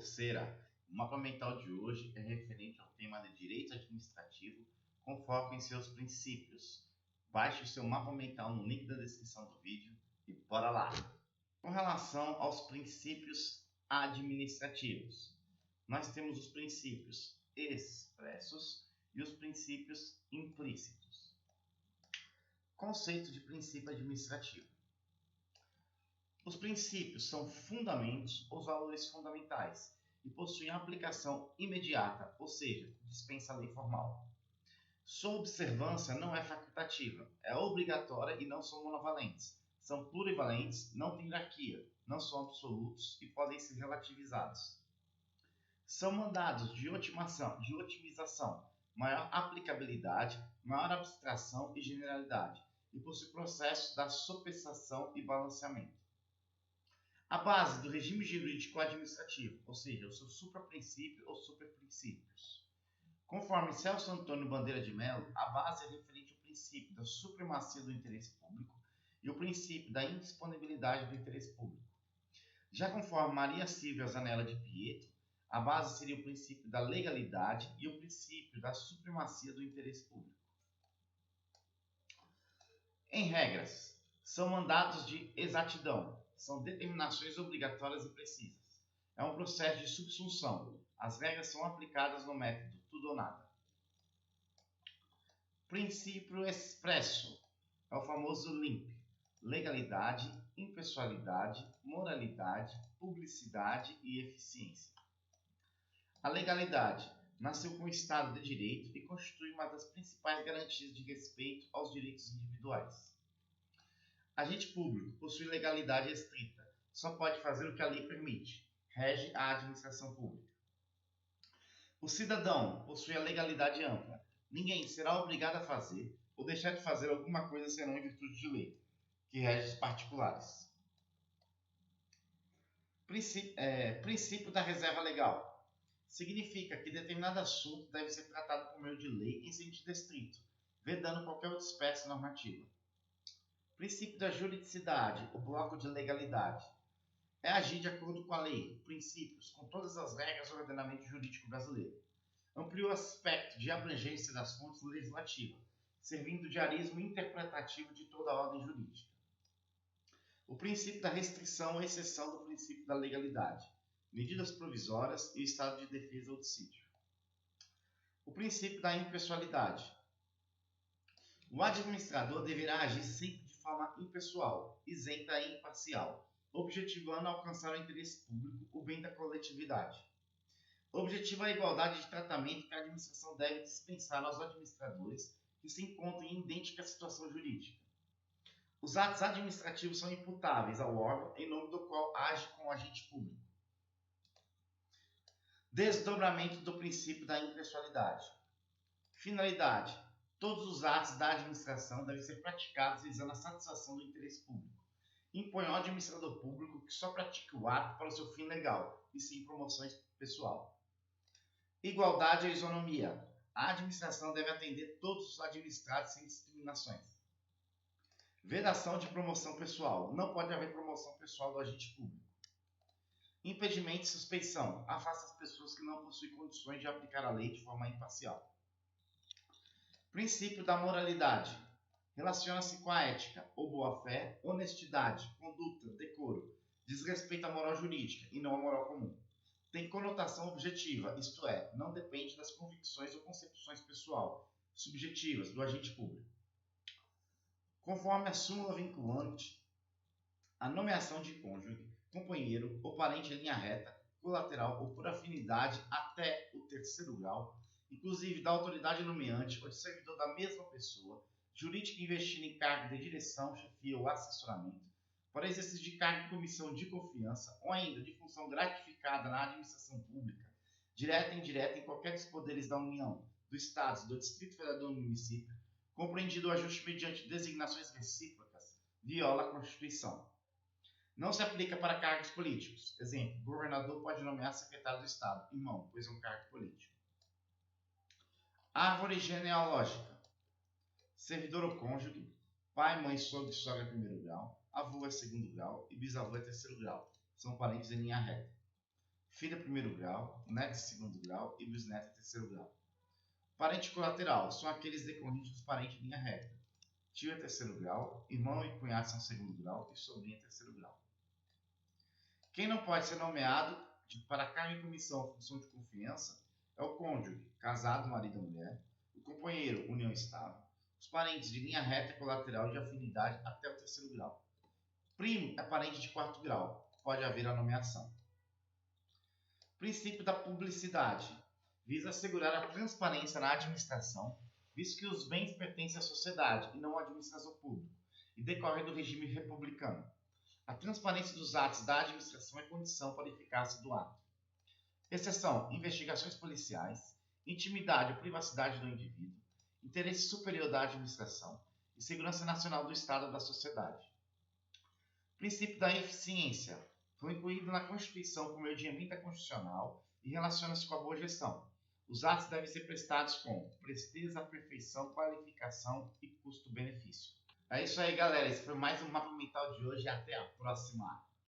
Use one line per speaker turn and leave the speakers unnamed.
Coursera. O mapa mental de hoje é referente ao tema de direito administrativo, com foco em seus princípios. Baixe o seu mapa mental no link da descrição do vídeo e bora lá! Com relação aos princípios administrativos, nós temos os princípios expressos e os princípios implícitos. Conceito de princípio administrativo. Os princípios são fundamentos ou valores fundamentais e possuem aplicação imediata, ou seja, dispensa a lei formal. Sua observância não é facultativa, é obrigatória e não são monovalentes. São plurivalentes, não têm hierarquia, não são absolutos e podem ser relativizados. São mandados de otimização, maior aplicabilidade, maior abstração e generalidade, e possuem processo da sopessação e balanceamento. A base do regime jurídico administrativo, ou seja, o seu supraprincípio ou superprincípios. Conforme Celso Antônio Bandeira de Mello, a base é referente ao princípio da supremacia do interesse público e o princípio da indisponibilidade do interesse público. Já conforme Maria Silvia Zanella de Pietro, a base seria o princípio da legalidade e o princípio da supremacia do interesse público. Em regras, são mandados de exatidão. São determinações obrigatórias e precisas. É um processo de subsunção. As regras são aplicadas no método tudo ou nada. Princípio expresso é o famoso LIMP. Legalidade, impessoalidade, moralidade, publicidade e eficiência. A legalidade nasceu com o Estado de Direito e constitui uma das principais garantias de respeito aos direitos individuais. Agente público possui legalidade estrita, só pode fazer o que a lei permite, rege a administração pública. O cidadão possui a legalidade ampla, ninguém será obrigado a fazer ou deixar de fazer alguma coisa senão em virtude de lei, que rege os particulares. Princípio da reserva legal. Significa que determinado assunto deve ser tratado por meio de lei em sentido estrito, vedando qualquer outra espécie normativa. Princípio da juridicidade, o bloco de legalidade. É agir de acordo com a lei, princípios, com todas as regras do ordenamento jurídico brasileiro. Amplia o aspecto de abrangência das fontes legislativas, servindo de arismo interpretativo de toda a ordem jurídica. O princípio da restrição ou exceção do princípio da legalidade. Medidas provisórias e estado de defesa ou dissídio. O princípio da impessoalidade. O administrador deverá agir sempre de forma impessoal, isenta e imparcial, objetivando alcançar o interesse público, o bem da coletividade. Objetiva a igualdade de tratamento que a administração deve dispensar aos administradores que se encontram em idêntica situação jurídica. Os atos administrativos são imputáveis ao órgão em nome do qual age com o agente público. Desdobramento do princípio da impessoalidade. Finalidade. Todos os atos da administração devem ser praticados visando a satisfação do interesse público. Impõe ao administrador público que só pratique o ato para o seu fim legal, e sim promoção pessoal. Igualdade e isonomia. A administração deve atender todos os administrados sem discriminações. Vedação de promoção pessoal. Não pode haver promoção pessoal do agente público. Impedimento e suspeição. Afasta as pessoas que não possuem condições de aplicar a lei de forma imparcial. Princípio da moralidade. Relaciona-se com a ética, ou boa-fé, honestidade, conduta, decoro, diz respeito à moral jurídica e não à moral comum. Tem conotação objetiva, isto é, não depende das convicções ou concepções pessoal, subjetivas, do agente público. Conforme a súmula vinculante, a nomeação de cônjuge, companheiro ou parente em linha reta, colateral ou por afinidade até o terceiro grau, inclusive da autoridade nomeante ou de servidor da mesma pessoa, jurídica investindo em cargo de direção, chefia ou assessoramento, para exercício de cargo em comissão de confiança ou ainda de função gratificada na administração pública, direta e indireta em qualquer dos poderes da União, do Estado, do Distrito Federal ou do município, compreendido o ajuste mediante designações recíprocas, viola a Constituição. Não se aplica para cargos políticos. Exemplo, governador pode nomear secretário do Estado, irmão, pois é um cargo político. Árvore genealógica. Servidor ou cônjuge, pai, mãe, sogro e sogra primeiro grau, avô é segundo grau e bisavô é terceiro grau. São parentes em linha reta. filho é primeiro grau, neto é segundo grau e bisneto é terceiro grau. Parente colateral são aqueles decorrentes dos parentes de linha reta. Tio é terceiro grau, irmão e cunhado são segundo grau e sobrinho é terceiro grau. Quem não pode ser nomeado para cargo em comissão ou função de confiança é o cônjuge, casado, marido ou mulher, o companheiro, união estável, os parentes de linha reta, colateral e de afinidade até o terceiro grau. Primo é parente de quarto grau, pode haver a nomeação. Princípio da publicidade visa assegurar a transparência na administração, visto que os bens pertencem à sociedade e não à administração pública, e decorre do regime republicano. A transparência dos atos da administração é condição para a eficácia do ato. Exceção: investigações policiais, intimidade ou privacidade do indivíduo, interesse superior da administração e segurança nacional do Estado ou da sociedade. Princípio da eficiência foi incluído na Constituição por meio de emenda constitucional e relaciona-se com a boa gestão. Os atos devem ser prestados com presteza, perfeição, qualificação e custo-benefício. É isso aí, galera. Esse foi mais um Mapa Mental de hoje e até a próxima.